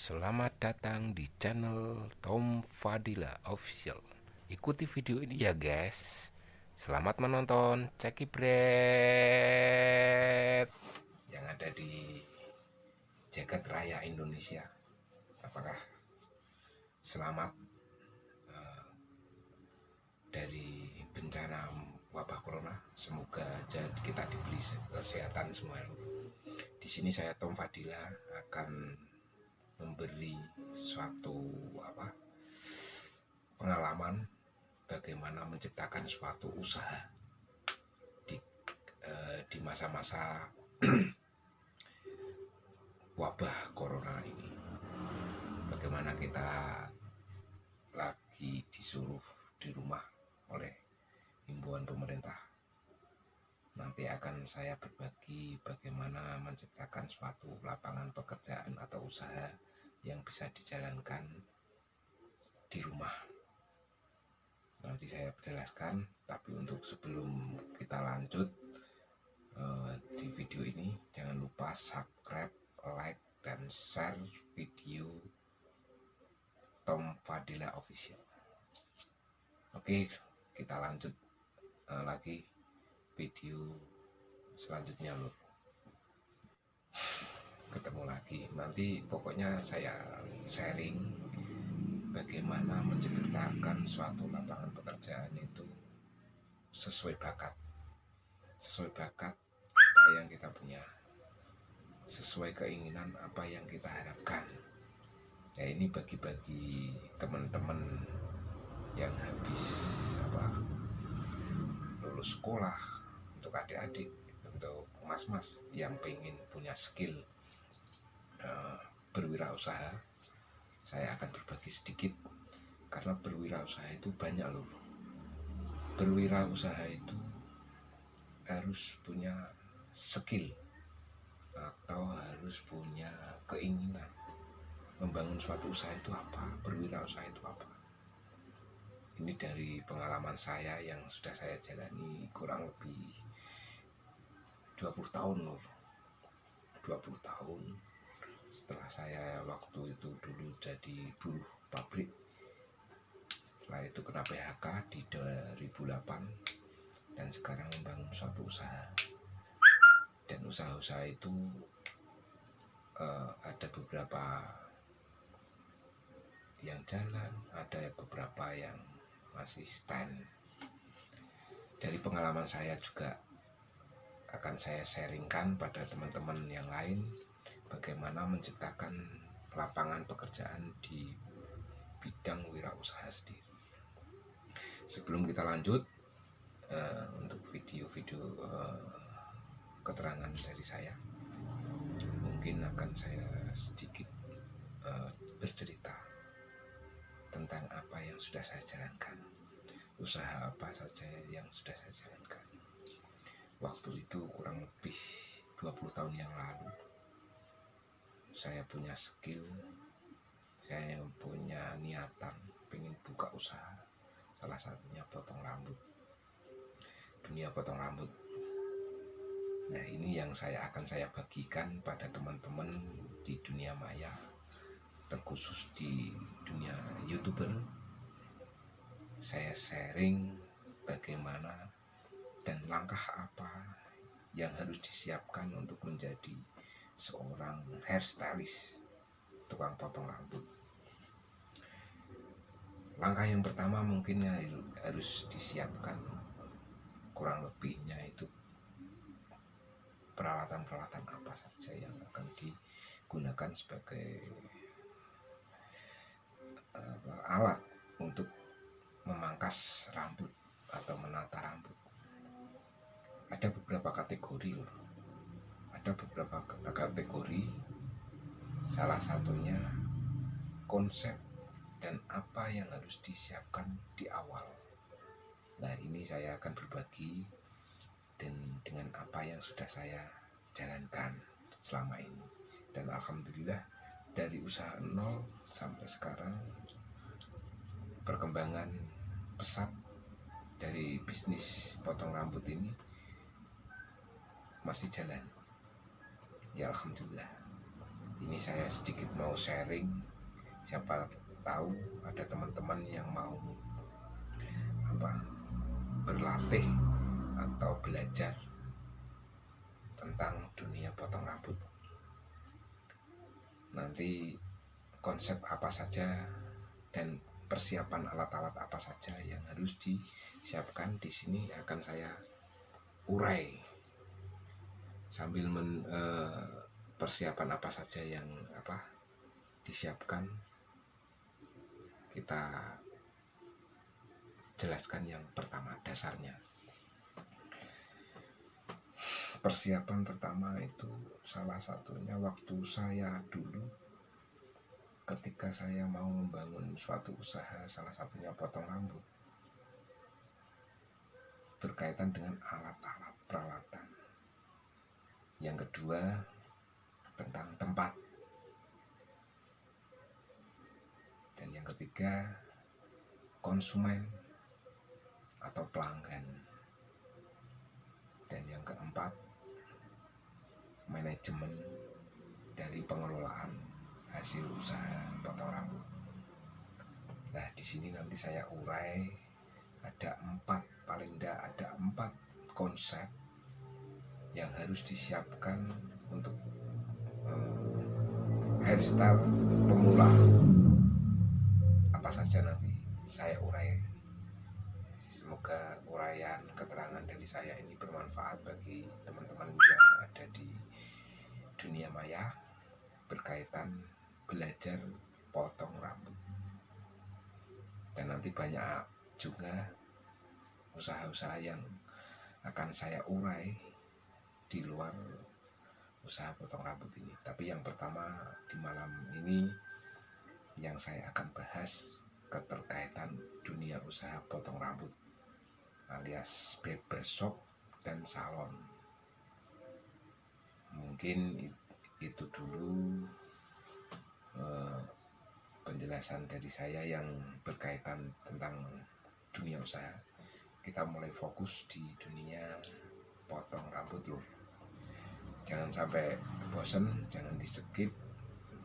Selamat datang di channel Tom Fadila Official. Ikuti video ini ya guys. Selamat menonton. Cekibret yang ada di jagat raya Indonesia. Apakah selamat dari bencana wabah corona? Semoga kita diberi kesehatan semua. Di sini saya Tom Fadila akan memberi suatu pengalaman bagaimana menciptakan suatu usaha di masa-masa wabah corona ini. Bagaimana kita lagi disuruh di rumah oleh himbauan pemerintah. Nanti akan saya berbagi bagaimana menciptakan suatu lapangan pekerjaan atau usaha yang bisa dijalankan di rumah. Nanti saya jelaskan, tapi untuk sebelum kita lanjut di video ini, jangan lupa subscribe, like, dan share video Tom Fadila Official. Oke, kita lanjut lagi video selanjutnya loh. Ketemu lagi, nanti pokoknya saya sharing bagaimana menciptakan suatu lapangan pekerjaan itu sesuai bakat apa yang kita punya, sesuai keinginan apa yang kita harapkan. Ya, ini bagi-bagi teman-teman yang habis lulus sekolah, untuk adik-adik, untuk mas-mas yang pengen punya skill berwirausaha. Saya akan berbagi sedikit, karena berwirausaha itu banyak loh. Berwirausaha itu harus punya skill atau harus punya keinginan. Membangun suatu usaha itu apa? Berwirausaha itu apa? Ini dari pengalaman saya yang sudah saya jalani kurang lebih 20 tahun loh. 20 tahun setelah saya waktu itu dulu jadi buruh pabrik. Setelah itu kena PHK di 2008 dan sekarang membangun suatu usaha. Dan usaha-usaha itu ada beberapa yang jalan, ada beberapa yang masih stand. Dari pengalaman saya juga akan saya sharingkan pada teman-teman yang lain bagaimana menciptakan lapangan pekerjaan di bidang wirausaha sendiri. Sebelum kita lanjut untuk video-video keterangan dari saya, mungkin akan saya sedikit bercerita tentang apa yang sudah saya jalankan, usaha apa saja yang sudah saya jalankan. Waktu itu kurang lebih 20 tahun yang lalu, saya punya skill, saya punya niatan pengen buka usaha, salah satunya potong rambut, dunia potong rambut. Nah, ini yang akan saya bagikan pada teman-teman di dunia maya, terkhusus di dunia YouTuber. Saya sharing bagaimana dan langkah apa yang harus disiapkan untuk menjadi seorang hairstylist, tukang potong rambut. Langkah yang pertama mungkin harus disiapkan kurang lebihnya itu peralatan-peralatan apa saja yang akan digunakan sebagai alat untuk memangkas rambut atau menata rambut. Ada beberapa kategori loh. Ada beberapa kategori. Salah satunya konsep dan apa yang harus disiapkan di awal. Nah, ini saya akan berbagi dan dengan apa yang sudah saya jalankan selama ini. Dan alhamdulillah dari usaha nol sampai sekarang perkembangan pesat dari bisnis potong rambut ini masih jalan. Ya alhamdulillah. Ini saya sedikit mau sharing, siapa tahu ada teman-teman yang mau berlatih atau belajar tentang dunia potong rambut. Nanti konsep apa saja dan persiapan alat-alat apa saja yang harus disiapkan di sini akan saya urai sambil persiapan apa saja yang disiapkan, kita jelaskan. Yang pertama, dasarnya. Persiapan pertama itu salah satunya waktu saya dulu ketika saya mau membangun suatu usaha, salah satunya potong rambut, berkaitan dengan alat-alat peralatan. Yang kedua, tentang tempat. Dan yang ketiga, konsumen atau pelanggan. Dan yang keempat, manajemen dari pengelolaan hasil usaha potong rambut. Nah, di sini nanti saya urai ada paling tidak ada 4 konsep yang harus disiapkan untuk hairstyle pemula. Apa saja nanti saya urai. Semoga uraian keterangan dari saya ini bermanfaat bagi teman-teman yang ada di dunia maya berkaitan belajar potong rambut. Dan nanti banyak juga usaha-usaha yang akan saya urai di luar usaha potong rambut ini. Tapi yang pertama di malam ini yang saya akan bahas keterkaitan dunia usaha potong rambut alias barbershop dan salon. Mungkin itu dulu penjelasan dari saya yang berkaitan tentang dunia usaha. Kita mulai fokus di dunia potong rambut lur. Jangan sampai bosen, jangan di skip,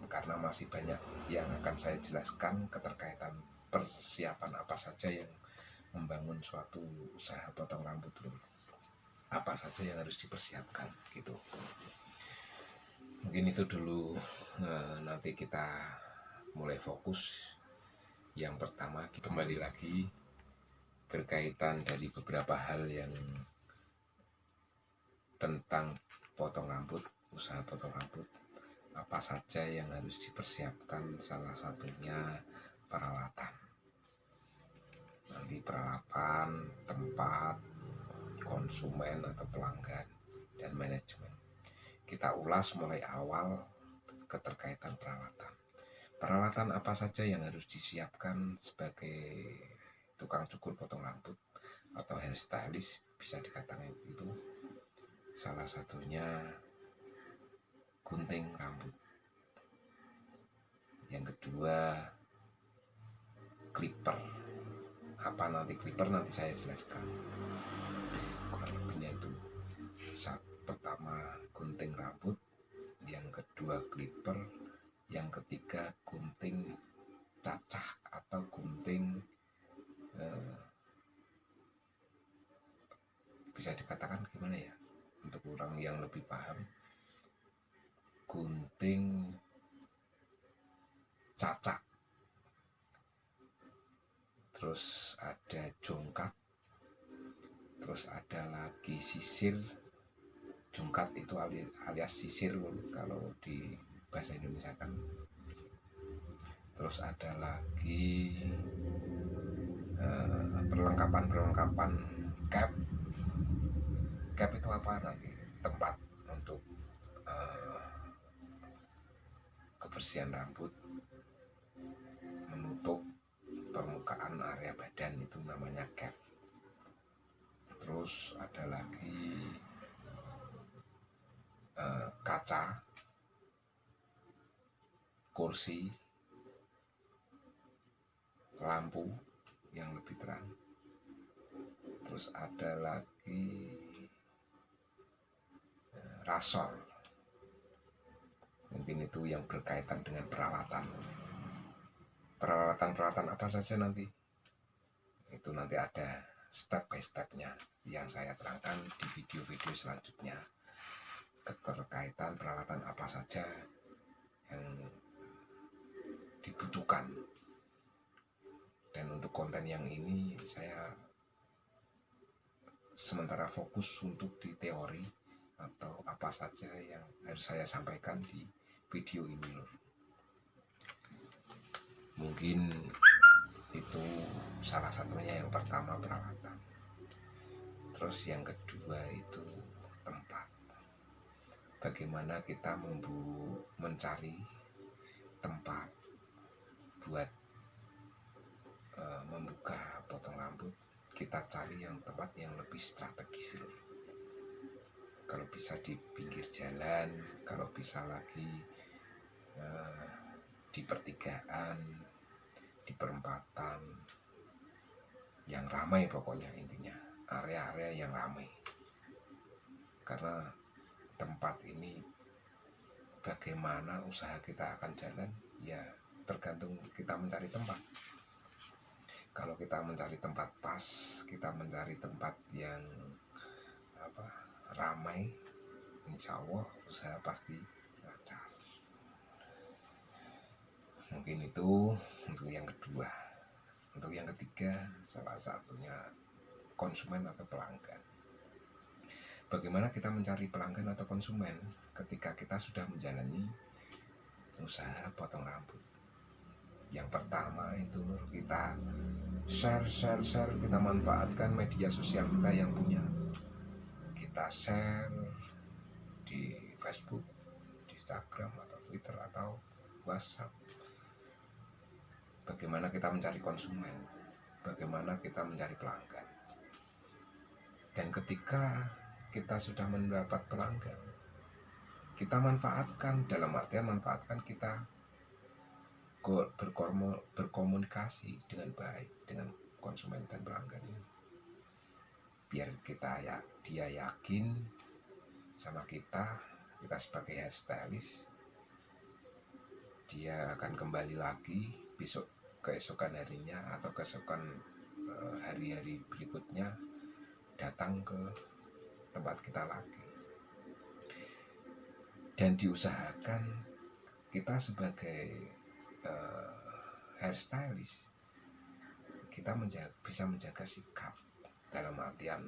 karena masih banyak yang akan saya jelaskan keterkaitan persiapan apa saja yang membangun suatu usaha potong rambut lur. Apa saja yang harus dipersiapkan gitu. Mungkin itu dulu, nanti kita mulai fokus. Yang pertama, kembali lagi berkaitan dari beberapa hal yang tentang potong rambut, usaha potong rambut. Apa saja yang harus dipersiapkan, salah satunya peralatan. Nanti peralatan, tempat, konsumen atau pelanggan, dan manajemen. Kita ulas mulai awal keterkaitan peralatan. Peralatan apa saja yang harus disiapkan sebagai tukang cukur potong rambut atau hairstylist, bisa dikatakan itu. Salah satunya gunting rambut. Yang kedua, clipper. Apa nanti clipper nanti saya jelaskan. Kurang lebihnya itu. Pertama gunting rambut, yang kedua clipper, yang ketiga gunting cacah atau gunting bisa dikatakan gimana ya untuk orang yang lebih paham, gunting cacak. Terus ada jongkat, terus ada lagi sisir. Jongkat itu alias sisir kalau di bahasa Indonesia kan. Terus ada lagi perlengkapan cap. Cap itu apa nanti? Tempat untuk kebersihan rambut, menutup permukaan area badan, itu namanya cap. Terus ada lagi kaca, kursi, lampu yang lebih terang. Terus ada lagi rasol. Mungkin itu yang berkaitan dengan peralatan apa saja nanti. Itu nanti ada step by stepnya yang saya terangkan di video-video selanjutnya. Keterkaitan peralatan apa saja yang dibutuhkan. Dan untuk konten yang ini saya sementara fokus untuk di teori atau apa saja yang harus saya sampaikan di video ini loh. Mungkin itu salah satunya. Yang pertama peralatan, terus yang kedua itu tempat. Bagaimana kita mencari tempat buat membuka potong rambut. Kita cari yang tempat yang lebih strategis loh. Kalau bisa di pinggir jalan, kalau bisa lagi di pertigaan, di perempatan yang ramai, pokoknya intinya area-area yang ramai. Karena tempat ini bagaimana usaha kita akan jalan ya tergantung kita mencari tempat. Kalau kita mencari tempat pas, kita mencari tempat yang ramai, insya Allah usaha pasti lancar. Mungkin itu untuk yang kedua. Untuk yang ketiga, salah satunya konsumen atau pelanggan. Bagaimana kita mencari pelanggan atau konsumen ketika kita sudah menjalani usaha potong rambut. Yang pertama itu kita share, kita manfaatkan media sosial kita yang punya. Kita share di Facebook, di Instagram atau Twitter atau WhatsApp. Bagaimana kita mencari konsumen, bagaimana kita mencari pelanggan. Dan ketika kita sudah mendapat pelanggan, kita manfaatkan, dalam artian manfaatkan kita berkomunikasi dengan baik dengan konsumen dan pelanggan ini, biar dia yakin sama kita sebagai hairstylist. Dia akan kembali lagi besok, keesokan harinya atau keesokan hari-hari berikutnya datang ke tempat kita lagi. Dan diusahakan kita sebagai hairstylist, kita bisa menjaga sikap dalam artian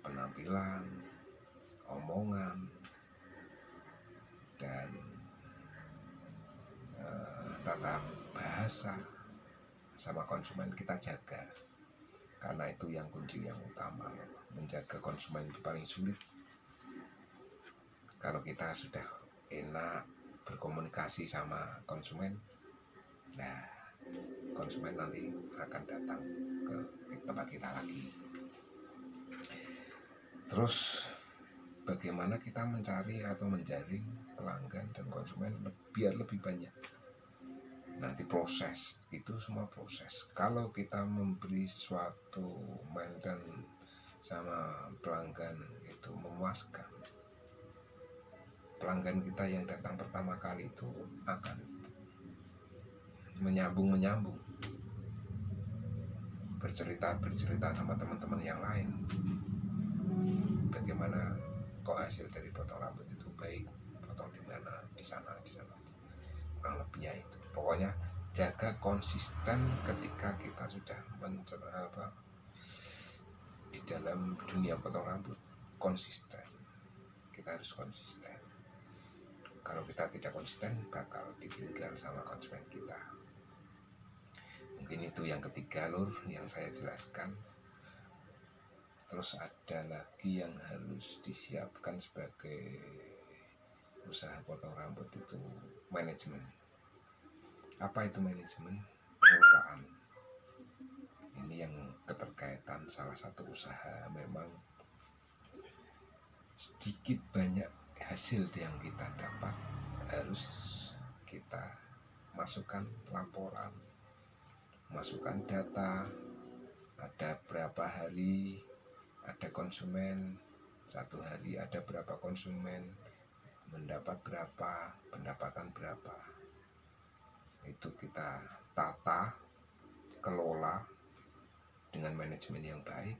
penampilan, omongan, dan tata bahasa sama konsumen kita jaga. Karena itu yang kunci yang utama. Menjaga konsumen itu paling sulit. Kalau kita sudah enak berkomunikasi sama konsumen, nah konsumen nanti akan datang ke tempat kita lagi. Terus bagaimana kita mencari atau menjaring pelanggan dan konsumen biar lebih banyak. Nanti proses, itu semua proses. Kalau kita memberi suatu maintain sama pelanggan itu memuaskan, pelanggan kita yang datang pertama kali itu akan menyambung, bercerita sama teman-teman yang lain. Bagaimana kok hasil dari potong rambut itu baik, potong di mana, di sana. Kurang lebihnya itu. Pokoknya jaga konsisten ketika kita sudah di dalam dunia potong rambut. Konsisten. Kita harus konsisten. Kalau kita tidak konsisten, bakal ditinggal sama konsumen kita. Mungkin itu yang ketiga lur yang saya jelaskan. Terus ada lagi yang harus disiapkan sebagai usaha potong rambut itu manajemen. Apa itu manajemen? Pengelolaan. Ini yang keterkaitan salah satu usaha, memang sedikit banyak hasil yang kita dapat harus kita masukkan laporan, masukkan data, ada berapa hari ada konsumen, satu hari ada berapa konsumen. mendapat berapa, pendapatan berapa, itu kita tata, kelola dengan manajemen yang baik,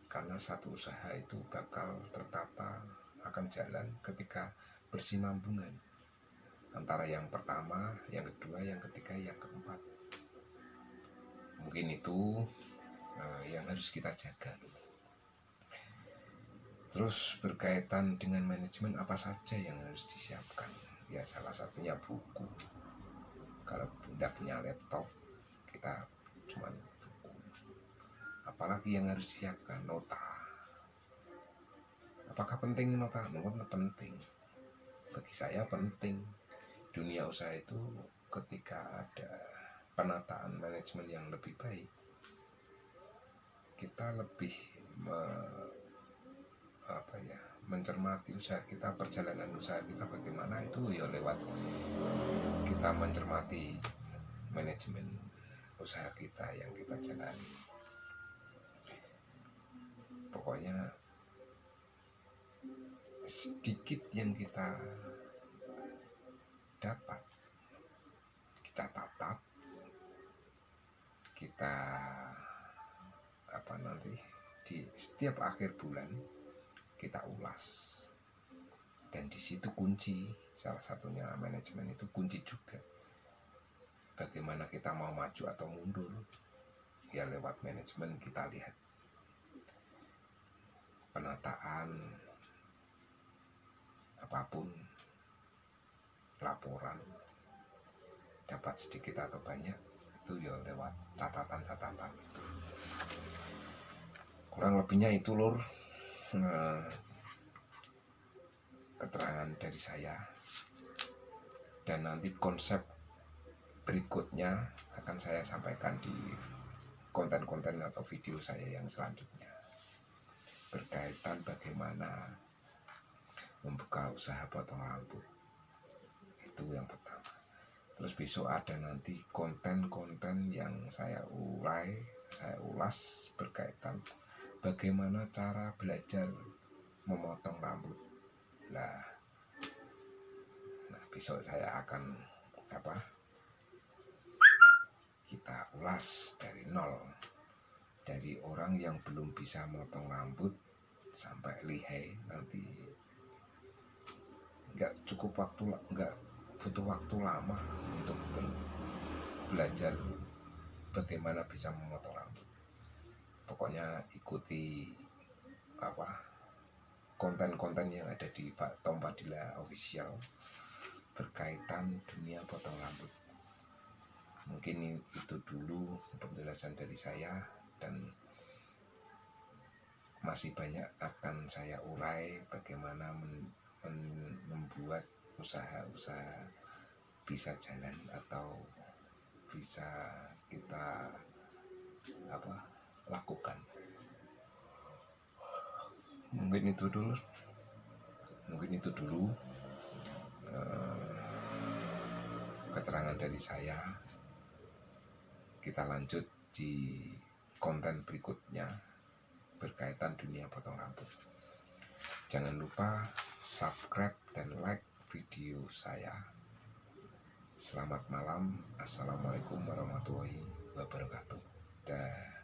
karena satu usaha itu bakal tertata, akan jalan ketika bersinambungan antara yang pertama, yang kedua, yang ketiga, yang keempat. Mungkin itu yang harus kita jaga. Terus berkaitan dengan manajemen, apa saja yang harus disiapkan? Ya salah satunya buku. Kalau tidak punya laptop, kita cuma buku. Apalagi yang harus disiapkan? Nota. Apakah penting nota? Mungkin penting. Bagi saya penting. Dunia usaha itu ketika ada penataan manajemen yang lebih baik, kita lebih mencermati usaha kita, perjalanan usaha kita bagaimana, itu ya lewat kita mencermati manajemen usaha kita yang kita jalani. Pokoknya sedikit yang kita dapat, kita tatap, kita nanti di setiap akhir bulan kita ulas. Dan di situ kunci, salah satunya manajemen itu kunci juga. Bagaimana kita mau maju atau mundur, ya lewat manajemen. Kita lihat penataan apapun, laporan, dapat sedikit atau banyak, itu ya lewat catatan-catatan. Kurang lebihnya itu lur, keterangan dari saya. Dan nanti konsep berikutnya akan saya sampaikan di konten-konten atau video saya yang selanjutnya, berkaitan bagaimana membuka usaha potong rambut. Itu yang pertama. Terus besok ada nanti konten-konten yang saya ulas berkaitan bagaimana cara belajar memotong rambut. Nah besok saya akan kita ulas dari nol, dari orang yang belum bisa motong rambut sampai lihai. Nanti nggak butuh waktu lama untuk belajar bagaimana bisa memotong rambut. Pokoknya ikuti konten-konten yang ada di Tom Fadila Official berkaitan dunia potong rambut. Mungkin itu dulu penjelasan dari saya, dan masih banyak akan saya urai bagaimana membuat usaha-usaha bisa jalan atau bisa kita lakukan. Mungkin itu dulu keterangan dari saya. Kita lanjut di konten berikutnya berkaitan dunia potong rambut. Jangan lupa subscribe dan like video saya. Selamat malam. Assalamualaikum warahmatullahi wabarakatuh. Dah.